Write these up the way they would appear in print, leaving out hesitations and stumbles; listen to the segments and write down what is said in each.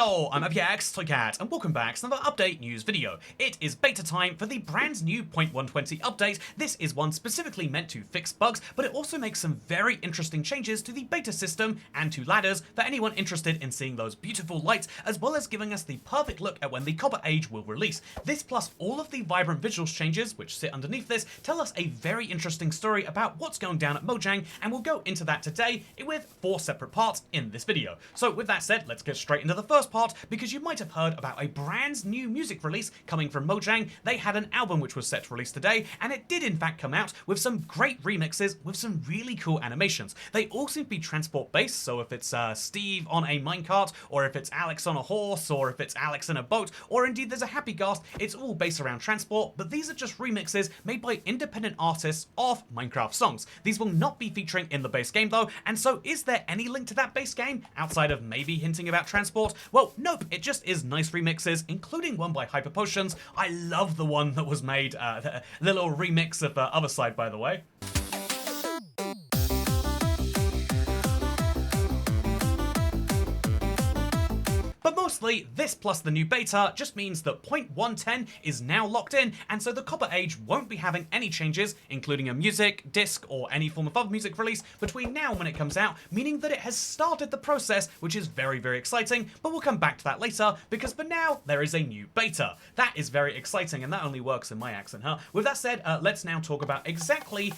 Hello, I'm APX Toycat, and welcome back to another update news video. It is beta time for the brand new 0.120 update. This is one specifically meant to fix bugs, but it also makes some very interesting changes to the beta system and to ladders for anyone interested in seeing those beautiful lights, as well as giving us the perfect look at when the Copper Age will release. This plus all of the vibrant visuals changes, which sit underneath this, tell us a very interesting story about what's going down at Mojang, and we'll go into that today with 4 separate parts in this video. So with that said, let's get straight into the first part, because you might have heard about a brand new music release coming from Mojang. They had an album which was set to release today, and it did in fact come out with some great remixes with some really cool animations. They all seem to be transport based, so if it's Steve on a minecart, or if it's Alex on a horse, or if it's Alex in a boat, or indeed there's a happy ghast, it's all based around transport, but these are just remixes made by independent artists of Minecraft songs. These will not be featuring in the base game though, and so is there any link to that base game outside of maybe hinting about transport? Well, nope, it just is nice remixes, including one by Hyper Potions. I love the one that was made, the little remix of Other Side, by the way. But mostly, this plus the new beta just means that 0.110 is now locked in, and so the Copper Age won't be having any changes, including a music, disc, or any form of other music release between now and when it comes out, meaning that it has started the process, which is very, very exciting, but we'll come back to that later, because for now, there is a new beta. That is very exciting, and that only works in my accent, huh? With that said, let's now talk about exactly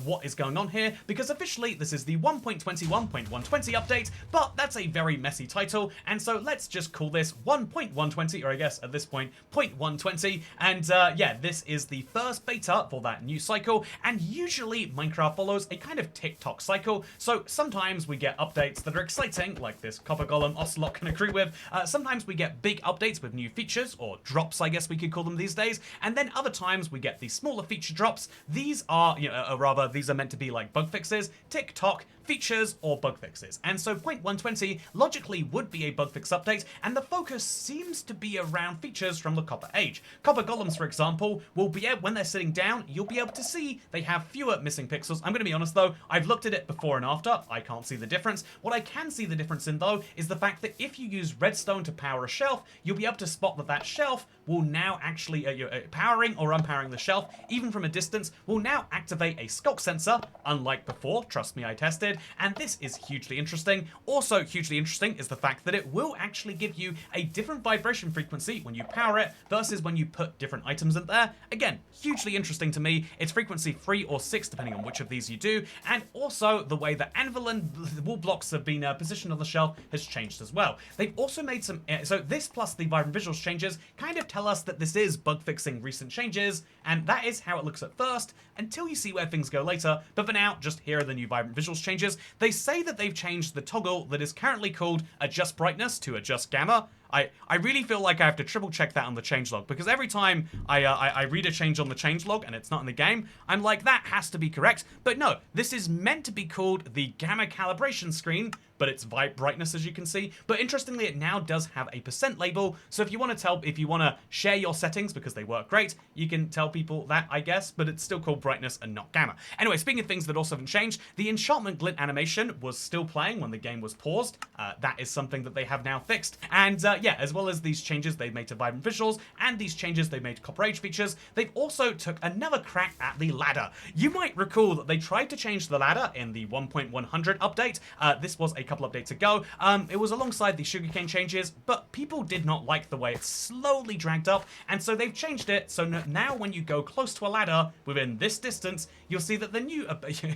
what is going on here, because officially, this is the 1.21.120 update, but that's a very messy title, and so let's just call this 1.120, or I guess at this point 0.120, and yeah, this is the first beta for that new cycle, and usually Minecraft follows a kind of TikTok cycle, so sometimes we get updates that are exciting, like this Copper Golem Ocelot can agree with, sometimes we get big updates with new features, or drops I guess we could call them these days, and then other times we get the smaller feature drops. These are, rather, these are meant to be like bug fixes, TikTok, features, or bug fixes. And so 0.120 logically would be a bug fix update, and the focus seems to be around features from the Copper Age. Copper Golems, for example, will be able, when they're sitting down, you'll be able to see they have fewer missing pixels. I'm going to be honest though, I've looked at it before and after, I can't see the difference. What I can see the difference in though, is the fact that if you use redstone to power a shelf, you'll be able to spot that that shelf will now actually, powering or unpowering the shelf, even from a distance, will now activate a skulk sensor, unlike before, trust me, I tested, and this is hugely interesting. Also hugely interesting is the fact that it will actually give you a different vibration frequency when you power it versus when you put different items in there. Again, hugely interesting to me. It's frequency 3 or 6 depending on which of these you do, and also the way that anvil and wall blocks have been positioned on the shelf has changed as well. They've also made some, so this plus the vibrant visuals changes kind of tell us that this is bug fixing recent changes, and that is how it looks at first, until you see where things go later. But for now, just here are the new vibrant visuals changes. They say that they've changed the toggle that is currently called adjust brightness to adjust gamma. I really feel like I have to triple check that on the changelog, because every time I read a change on the changelog and it's not in the game, I'm like, that has to be correct. But no, this is meant to be called the gamma calibration screen, but it's brightness, as you can see. But interestingly, it now does have a % label, so if you want to share your settings because they work great, you can tell people that, I guess, but it's still called brightness and not gamma. Anyway, speaking of things that also haven't changed, the enchantment glint animation was still playing when the game was paused. That is something that they have now fixed, and yeah, as well as these changes they've made to vibrant visuals and these changes they've made to Copper Age features, they've also took another crack at the ladder. You might recall that they tried to change the ladder in the 1.100 update. This was a couple updates ago. It was alongside the sugarcane changes, but people did not like the way it slowly dragged up, and so they've changed it, so now when you go close to a ladder within this distance, you'll see that the new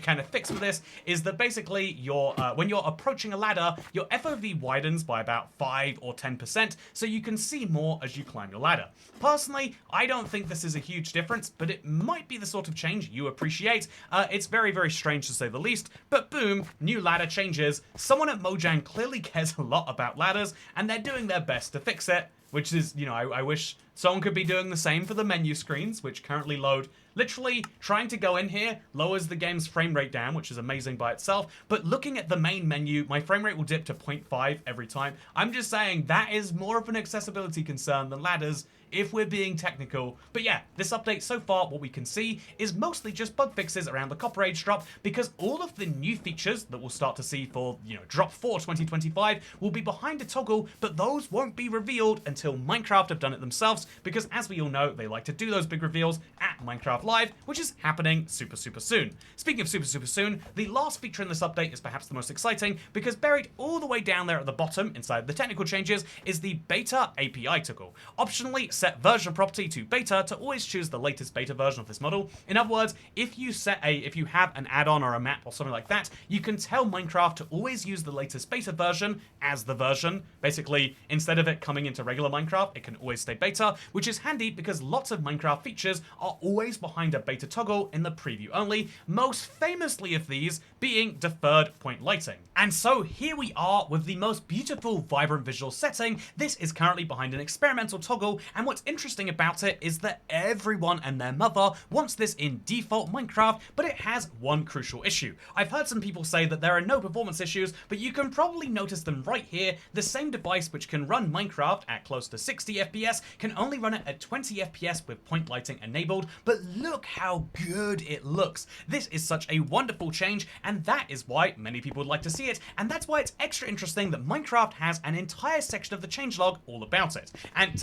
kind of fix for this is that basically when you're approaching a ladder, your FOV widens by about 5 or 10%, so you can see more as you climb your ladder. Personally, I don't think this is a huge difference, but it might be the sort of change you appreciate. It's very, very strange to say the least, but boom, new ladder changes. Someone at Mojang clearly cares a lot about ladders, and they're doing their best to fix it, which is, I wish someone could be doing the same for the menu screens, which currently load. Literally, trying to go in here lowers the game's frame rate down, which is amazing by itself, but looking at the main menu, my frame rate will dip to 0.5 every time. I'm just saying, that is more of an accessibility concern than ladders if we're being technical. But yeah, this update so far, what we can see is mostly just bug fixes around the Copper Age drop, because all of the new features that we'll start to see for, drop 4 2025 will be behind a toggle, but those won't be revealed until Minecraft have done it themselves, because as we all know, they like to do those big reveals at Minecraft Live, which is happening super soon. Speaking of super soon, the last feature in this update is perhaps the most exciting, because buried all the way down there at the bottom inside the technical changes is the beta API toggle. Optionally, set version property to beta to always choose the latest beta version of this model. In other words, if you have an add-on or a map or something like that, you can tell Minecraft to always use the latest beta version as the version. Basically, instead of it coming into regular Minecraft, it can always stay beta, which is handy because lots of Minecraft features are always behind a beta toggle in the preview only, most famously of these being deferred point lighting. And so here we are with the most beautiful, vibrant visual setting. This is currently behind an experimental toggle, and what's interesting about it is that everyone and their mother wants this in default Minecraft, but it has one crucial issue. I've heard some people say that there are no performance issues, but you can probably notice them right here. The same device which can run Minecraft at close to 60 FPS can only run it at 20 FPS with point lighting enabled, but look how good it looks. This is such a wonderful change, and that is why many people would like to see it, and that's why it's extra interesting that Minecraft has an entire section of the changelog all about it. And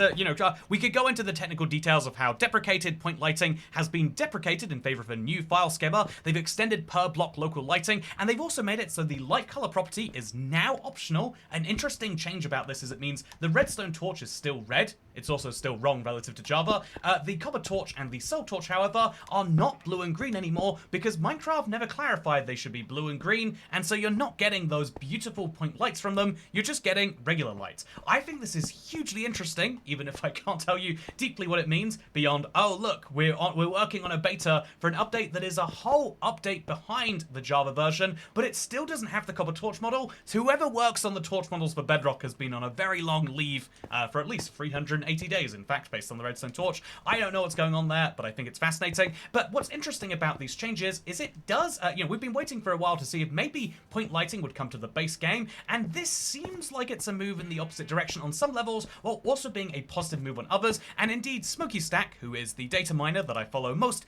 we could go into the technical details of how deprecated point lighting has been deprecated in favor of a new file schema. They've extended per block local lighting, and they've also made it so the light color property is now optional. An interesting change about this is it means the redstone torch is still red. It's also still wrong relative to Java. The copper torch and the soul torch, however, are not blue and green anymore because Minecraft never clarified they should be blue and green, and so you're not getting those beautiful point lights from them, you're just getting regular lights. I think this is hugely interesting, even if I can't tell you deeply what it means beyond, oh look, we're working on a beta for an update that is a whole update behind the Java version, but it still doesn't have the copper torch model. So whoever works on the torch models for Bedrock has been on a very long leave for at least 380 days, in fact, based on the redstone torch. I don't know what's going on there, but I think it's fascinating. But what's interesting about these changes is it does, we've been waiting for a while to see if maybe point lighting would come to the base game, and this seems like it's a move in the opposite direction on some levels, while also being a positive move on others. And indeed, Smokey Stack, who is the data miner that I follow most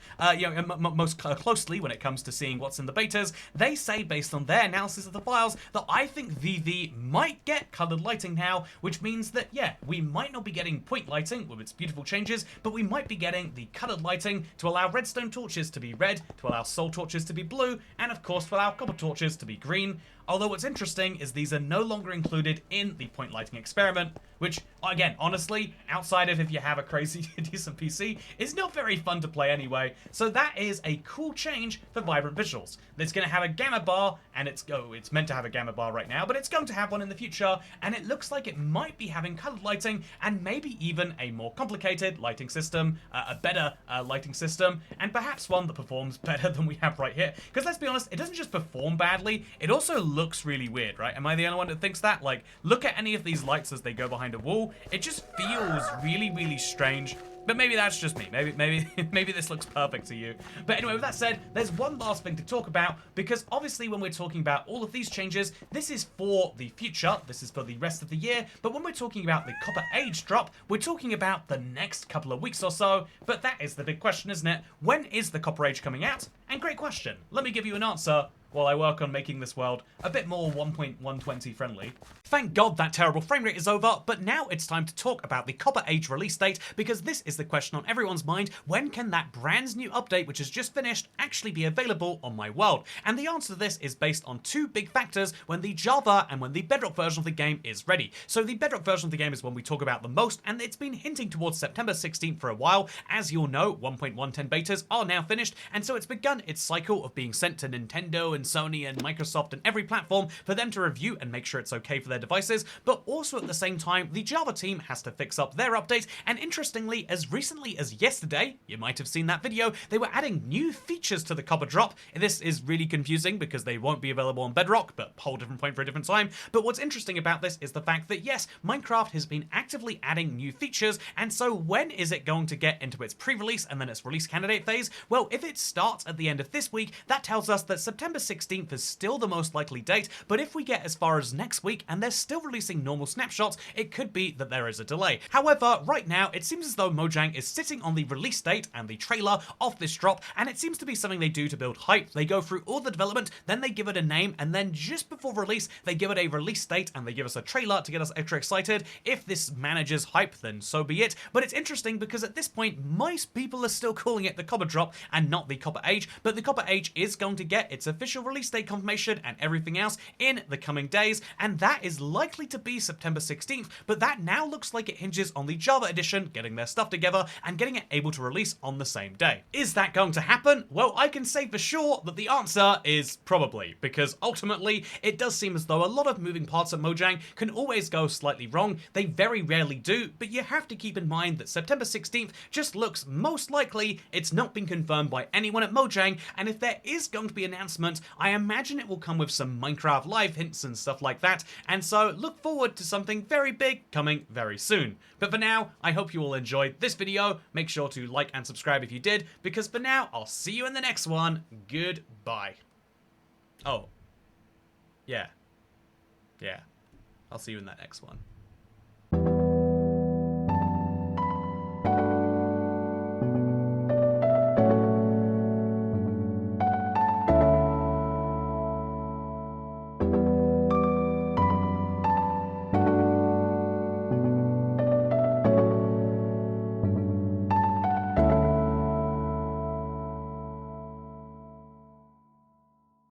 closely when it comes to seeing what's in the betas, they say, based on their analysis of the files, that I think VV might get colored lighting now, which means that, yeah, we might not be getting point lighting with its beautiful changes, but we might be getting the colored lighting to allow redstone torches to be red, to allow soul torches to be blue, and of course to allow copper torches to be green. Although what's interesting is these are no longer included in the point lighting experiment, which, again, honestly, outside of if you have a crazy decent PC, is not very fun to play anyway. So that is a cool change for Vibrant Visuals. It's going to have a gamma bar, and it's meant to have a gamma bar right now, but it's going to have one in the future, and it looks like it might be having colored lighting, and maybe even a more complicated lighting system, a better lighting system, and perhaps one that performs better than we have right here. Because let's be honest, it doesn't just perform badly, it also looks really weird, right? Am I the only one that thinks that? Like, look at any of these lights as they go behind a wall. It just feels really, really strange. But maybe that's just me. Maybe this looks perfect to you. But anyway, with that said, there's one last thing to talk about, because obviously when we're talking about all of these changes, this is for the future, this is for the rest of the year, but when we're talking about the Copper Age drop, we're talking about the next couple of weeks or so. But that is the big question, isn't it? When is the Copper Age coming out? And great question. Let me give you an answer while I work on making this world a bit more 1.120 friendly. Thank God that terrible frame rate is over, but now it's time to talk about the Copper Age release date, because this is the question on everyone's mind: when can that brand new update, which has just finished, actually be available on my world? And the answer to this is based on two big factors: when the Java and when the Bedrock version of the game is ready. So the Bedrock version of the game is one we talk about the most, and it's been hinting towards September 16th for a while. As you'll know, 1.110 betas are now finished, and so it's begun its cycle of being sent to Nintendo and Sony and Microsoft and every platform for them to review and make sure it's okay for their devices. But also at the same time, the Java team has to fix up their update, and interestingly, as recently as yesterday, you might have seen that video, they were adding new features to the Copper drop. This is really confusing because they won't be available on Bedrock, but whole different point for a different time. But what's interesting about this is the fact that yes, Minecraft has been actively adding new features, and so when is it going to get into its pre-release and then its release candidate phase? Well, if it starts at the end of this week, that tells us that September 16th 16th is still the most likely date, but if we get as far as next week and they're still releasing normal snapshots, it could be that there is a delay. However, right now, it seems as though Mojang is sitting on the release date and the trailer of this drop, and it seems to be something they do to build hype. They go through all the development, then they give it a name, and then just before release, they give it a release date and they give us a trailer to get us extra excited. If this manages hype, then so be it. But it's interesting because at this point, most people are still calling it the Copper Drop and not the Copper Age, but the Copper Age is going to get its official release date confirmation and everything else in the coming days, and that is likely to be September 16th, but that now looks like it hinges on the Java edition getting their stuff together and getting it able to release on the same day. Is that going to happen? Well, I can say for sure that the answer is probably, because ultimately it does seem as though a lot of moving parts at Mojang can always go slightly wrong. They very rarely do, but you have to keep in mind that September 16th just looks most likely. It's not been confirmed by anyone at Mojang, and if there is going to be an announcement, I imagine it will come with some Minecraft Live hints and stuff like that, and so look forward to something very big coming very soon. But for now, I hope you all enjoyed this video. Make sure to like and subscribe if you did, because for now, I'll see you in the next one. Goodbye. Oh. Yeah. I'll see you in that next one.